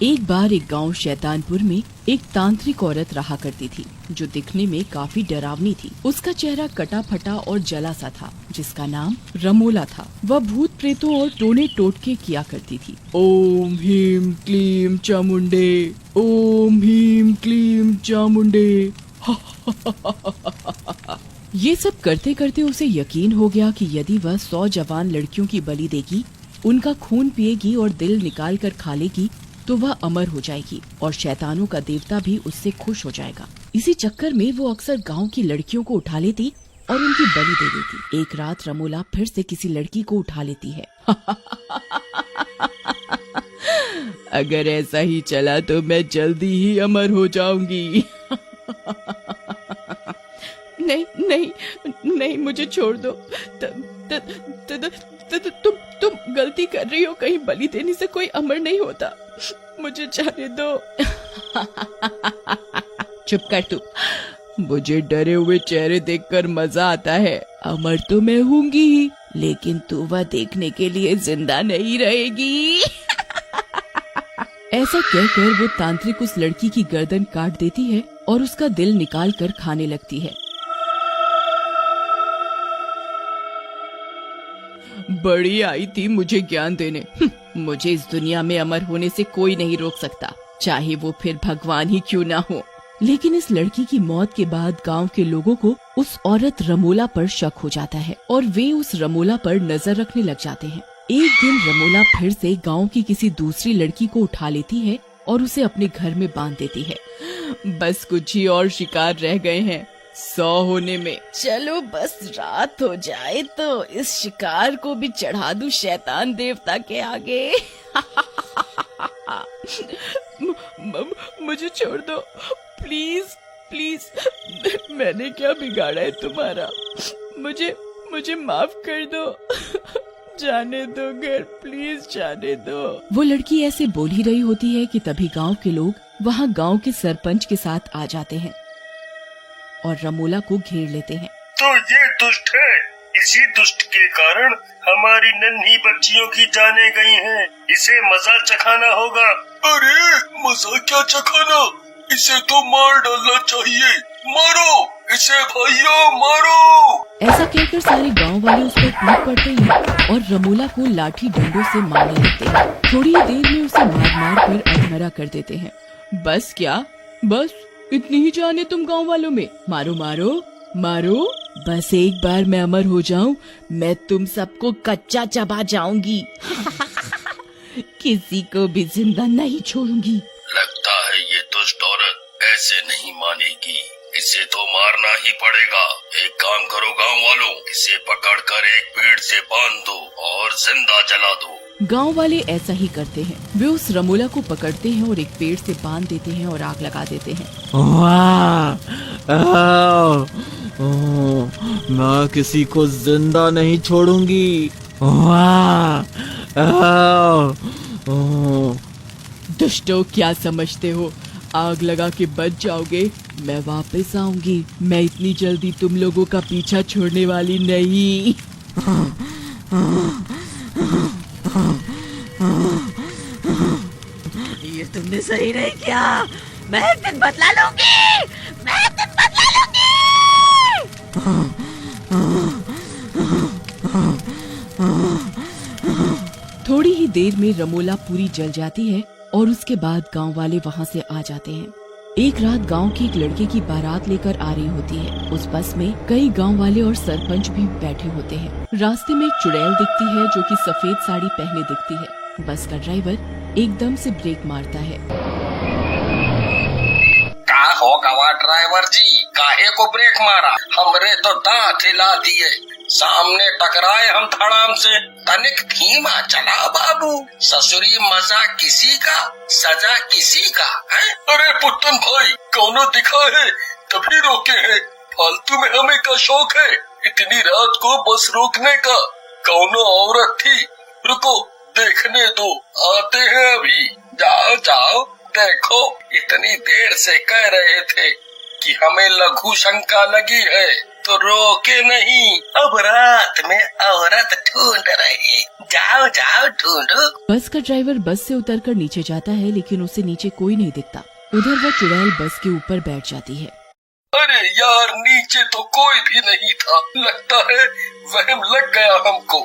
एक बार एक गांव शैतानपुर में एक तांत्रिक औरत रहा करती थी, जो दिखने में काफी डरावनी थी। उसका चेहरा कटा फटा और जला सा था, जिसका नाम रमोला था। वह भूत प्रेतों और टोने टोटके किया करती थी। ओम ह्रीम क्लीम चामुंडे, ओम ह्रीम क्लीम चामुंडे। ये सब करते करते उसे यकीन हो गया कि यदि वह 100 जवान लड़कियों की बलि देगी, उनका खून पिएगी और दिल निकाल कर खा लेगी, तो वह अमर हो जाएगी और शैतानों का देवता भी उससे खुश हो जाएगा। इसी चक्कर में वो अक्सर गांव की लड़कियों को उठा लेती और उनकी बलि दे देती। एक रात रमोला फिर से किसी लड़की को उठा लेती है। अगर ऐसा ही चला तो मैं जल्दी ही अमर हो जाऊंगी। नहीं नहीं नहीं, मुझे छोड़ दो। तुम गलती कर रही हो। कहीं बलि देने से कोई अमर नहीं होता। मुझे जाने दो। चुप कर तू। मुझे डरे हुए चेहरे देखकर मजा आता है। अमर तो मैं हूँगी ही, लेकिन तू वह देखने के लिए जिंदा नहीं रहेगी। ऐसा कहकर वो तांत्रिक उस लड़की की गर्दन काट देती है और उसका दिल निकाल कर खाने लगती है। बड़ी आई थी मुझे ज्ञान देने। मुझे इस दुनिया में अमर होने से कोई नहीं रोक सकता, चाहे वो फिर भगवान ही क्यों ना हो। लेकिन इस लड़की की मौत के बाद गांव के लोगों को उस औरत रमोला पर शक हो जाता है और वे उस रमोला पर नजर रखने लग जाते हैं। एक दिन रमोला फिर से गांव की किसी दूसरी लड़की को उठा लेती है और उसे अपने घर में बांध देती है। बस कुछ ही और शिकार रह गए हैं 100 होने में। चलो बस रात हो जाए तो इस शिकार को भी चढ़ा दूं शैतान देवता के आगे। मुझे छोड़ दो प्लीज प्लीज। मैंने क्या बिगाड़ा है तुम्हारा? मुझे माफ कर दो। जाने दो घर, प्लीज जाने दो। वो लड़की ऐसे बोल ही रही होती है कि तभी गांव के लोग वहाँ गांव के सरपंच के साथ आ जाते हैं और रमोला को घेर लेते हैं। तो ये दुष्ट है, इसी दुष्ट के कारण हमारी नन्ही बच्चियों की जानें गई हैं। इसे मजा चखाना होगा। अरे मजा क्या चखाना, इसे तो मार डालना चाहिए। मारो इसे भाइयों, मारो। ऐसा कहकर सारे गांव वाले उस पर कूद पड़ते हैं और रमोला को लाठी डंडों से मारने लगते हैं। थोड़ी ही देर में उसे मार मार कर अधमरा कर देते हैं। बस क्या, बस इतनी ही जान है तुम गांव वालों में? मारो मारो मारो। बस एक बार मैं अमर हो जाऊं, मैं तुम सबको कच्चा चबा जाऊंगी। किसी को भी जिंदा नहीं छोड़ूंगी। लगता है ये दुष्ट औरत ऐसे नहीं मानेगी। इसे तो मारना ही पड़ेगा। एक काम करो गांव वालों, इसे पकड़कर एक पेड़ से बांध दो और जिंदा जला दो। गांव वाले ऐसा ही करते हैं। वे उस रमोला को पकड़ते हैं और एक पेड़ से बांध देते हैं और आग लगा देते हैं। मैं किसी को जिंदा नहीं छोड़ूंगी। दुष्टों, क्या समझते हो? आग लगा के बच जाओगे? मैं वापस आऊंगी। मैं इतनी जल्दी तुम लोगों का पीछा छोड़ने वाली नहीं। ये तुमने सही नहीं किया। मैं एक दिन बदला लूंगी। मैं एक दिन बदला लूंगी। थोड़ी ही देर में रमोला पूरी जल जाती है और उसके बाद गांव वाले वहां से आ जाते हैं। एक रात गांव की एक लड़के की बारात लेकर आ रही होती है। उस बस में कई गांव वाले और सरपंच भी बैठे होते हैं। रास्ते में एक चुड़ैल दिखती है जो कि सफेद साड़ी पहने दिखती है। बस का ड्राइवर एकदम से ब्रेक मारता है। का हो गवा ड्राइवर जी, काहे को ब्रेक मारा? हमरे तो दांत हिला दिए। सामने टकराए हम धड़ाम से। तनिक धीमा चला बाबू। ससुरी मजा किसी का, सजा किसी का है? अरे पुत्तन भाई, कौनो दिखा है तभी रोके हैं। फालतू में हमें का शौक है इतनी रात को बस रोकने का? कौनो औरत थी? रुको देखने दो, आते हैं अभी। जाओ जाओ देखो, इतनी देर से कह रहे थे कि हमें लघु शंका लगी है तो रोके नहीं। अब रात में औरत औरत ढूंढ रही, जाओ जाओ ढूंढो। बस का ड्राइवर बस से उतरकर नीचे जाता है, लेकिन उसे नीचे कोई नहीं दिखता। उधर वह चुड़ैल बस के ऊपर बैठ जाती है। अरे यार, नीचे तो कोई भी नहीं था, लगता है वहम लग गया हमको।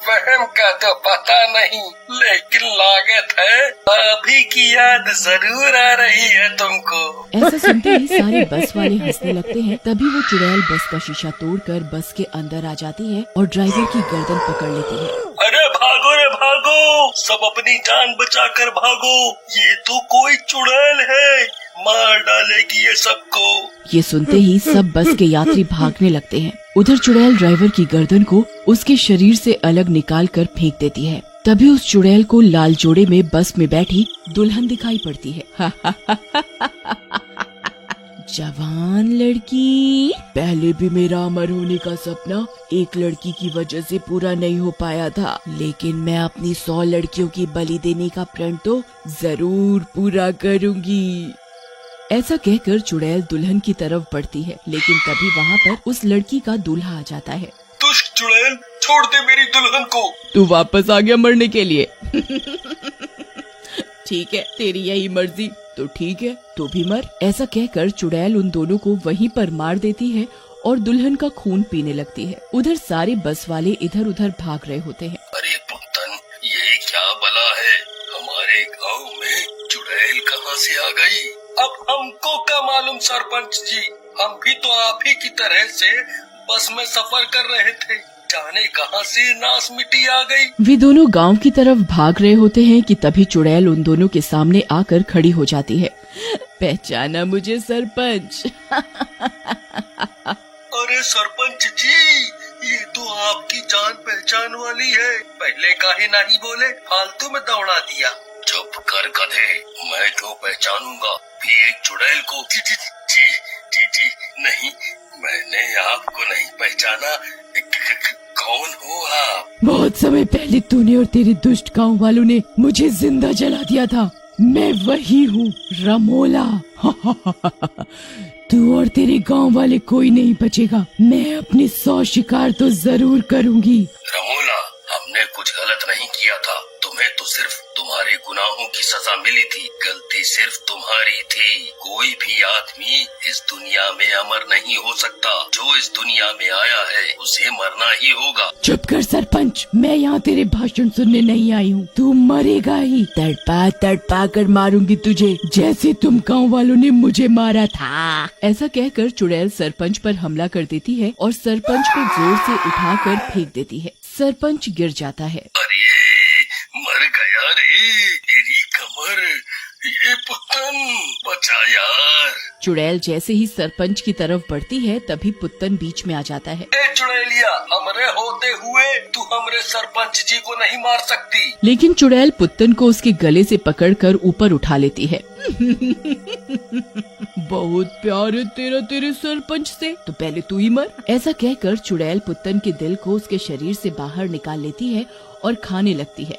वहम का तो पता नहीं, लेकिन लागत है अभी की याद जरूर आ रही है तुमको। ऐसा सुनते ही सारे बस वाले हंसने लगते हैं। तभी वो चुड़ैल बस का शीशा तोड़कर बस के अंदर आ जाती है और ड्राइवर की गर्दन पकड़ लेती है। अरे भागो रे भागो, सब अपनी जान बचाकर भागो, ये तो कोई चुड़ैल है, मार डालेगी ये सबको। ये सुनते ही सब बस के यात्री भागने लगते हैं। उधर चुड़ैल ड्राइवर की गर्दन को उसके शरीर से अलग निकाल कर फेंक देती है। तभी उस चुड़ैल को लाल जोड़े में बस में बैठी दुल्हन दिखाई पड़ती है। जवान लड़की, पहले भी मेरा अमर होने का सपना एक लड़की की वजह से पूरा नहीं हो पाया था, लेकिन मैं अपनी 100 लड़कियों की बलि देने का प्रण तो जरूर पूरा करूंगी। ऐसा कहकर चुड़ैल दुल्हन की तरफ बढ़ती है, लेकिन तभी वहाँ पर उस लड़की का दूल्हा आ जाता है। दुष्ट चुड़ैल, छोड़ दे मेरी दुल्हन को। तू वापस आ गया मरने के लिए। ठीक है, तेरी यही मर्जी, तो ठीक है, तू भी मर। ऐसा कहकर चुड़ैल उन दोनों को वहीं पर मार देती है और दुल्हन का खून पीने लगती है। उधर सारे बस वाले इधर उधर भाग रहे होते हैं। अरे पुत्तन, ये क्या बला है, हमारे गांव में चुड़ैल कहाँ से आ गई? अब हमको क्या मालूम सरपंच जी, हम भी तो आप ही की तरह से बस में सफर कर रहे थे, जाने कहाँ से नास मिट्टी आ गई। वे दोनों गांव की तरफ भाग रहे होते हैं कि तभी चुड़ैल उन दोनों के सामने आकर खड़ी हो जाती है। पहचाना मुझे सरपंच? अरे सरपंच जी, ये तो आपकी जान पहचान वाली है, पहले काहे नहीं बोले, फालतू में दौड़ा दिया। चुप कर गधे, मैं क्यों पहचानूंगा भी एक चुड़ैल को? जी जी जी जी जी नहीं, मैंने आपको नहीं पहचाना। कौन हो आप? बहुत समय पहले तूने और तेरे दुष्ट गांव वालों ने मुझे जिंदा जला दिया था। मैं वही हूँ, रमोला। तू और तेरे गांव वाले कोई नहीं बचेगा। मैं अपने 100 शिकार तो जरूर करूंगी। रमोला, हमने कुछ गलत नहीं किया था, तुम्हें तो सिर्फ तुम्हारे गुनाहों की सजा मिली थी, गलती सिर्फ तुम्हारी थी। कोई भी आदमी इस दुनिया में अमर नहीं हो सकता, जो इस दुनिया में आया है उसे मरना ही होगा। चुप कर सरपंच, मैं यहाँ तेरे भाषण सुनने नहीं आई हूँ, तू मरेगा ही। तड़पा तड़पा कर मारूंगी तुझे, जैसे तुम गाँव वालों ने मुझे मारा था। ऐसा कहकर चुड़ैल सरपंच पर हमला कर देती है और सरपंच को जोर से उठाकर फेंक देती है। सरपंच गिर जाता है। अरे मर गया रे, तेरी कमर, ये पुत्तन, बचा यार। चुड़ैल जैसे ही सरपंच की तरफ बढ़ती है, तभी पुत्तन बीच में आ जाता है। ए चुड़ैलिया, हमरे होते हुए तू हमरे सरपंच जी को नहीं मार सकती। लेकिन चुड़ैल पुत्तन को उसके गले से पकड़कर ऊपर उठा लेती है। बहुत प्यार है तेरा तेरे सरपंच से, तो पहले तू ही मर। ऐसा कहकर चुड़ैल पुत्तन के दिल को उसके शरीर से बाहर निकाल लेती है और खाने लगती है।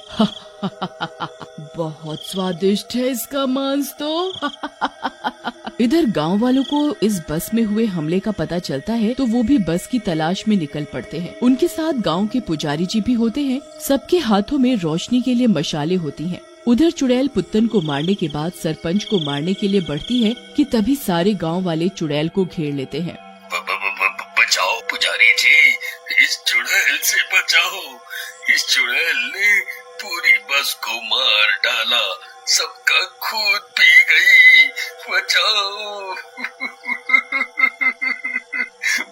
बहुत स्वादिष्ट है इसका मांस तो। इधर गांव वालों को इस बस में हुए हमले का पता चलता है, तो वो भी बस की तलाश में निकल पड़ते हैं। उनके साथ गांव के पुजारी जी भी होते हैं। सबके हाथों में रोशनी के लिए मशालें होती हैं। उधर चुड़ैल पुत्तन को मारने के बाद सरपंच को मारने के लिए बढ़ती है कि तभी सारे गांव वाले चुड़ैल को घेर लेते हैं। बचाओ पुजारी जी, इस चुड़ैल से बचाओ, इस चुड़ैल ने पूरी बस को मार डाला, सबका खून पी गई, बचाओ।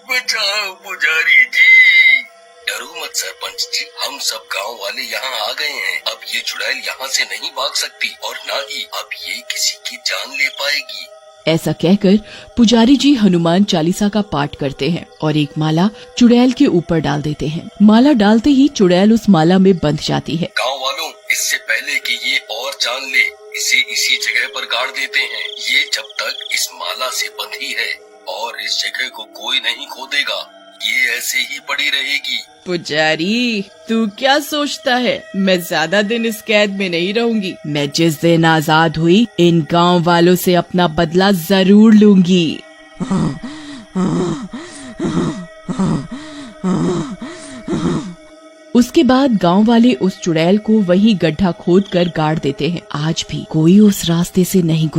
बचाओ पुजारी जी। डरो मत सरपंच जी, हम सब गांव वाले यहाँ आ गए हैं। अब ये चुड़ैल यहाँ से नहीं भाग सकती और न ही अब ये किसी की जान ले पाएगी। ऐसा कहकर पुजारी जी हनुमान चालीसा का पाठ करते हैं और एक माला चुड़ैल के ऊपर डाल देते हैं। माला डालते ही चुड़ैल उस माला में बंध जाती है। गांव वालों, इससे पहले कि ये और जान ले, इसे इसी जगह पर गाड़ देते हैं। ये जब तक इस माला से बंधी है और इस जगह को कोई नहीं खोदेगा, ये ऐसे ही पड़ी रहेगी। पुजारी, तू क्या सोचता है मैं ज्यादा दिन इस कैद में नहीं रहूंगी। मैं जिस दिन आजाद हुई, इन गांव वालों से अपना बदला जरूर लूंगी। उसके बाद गांव वाले उस चुड़ैल को वहीं गड्ढा खोद कर गाड़ देते हैं। आज भी कोई उस रास्ते से नहीं गुजर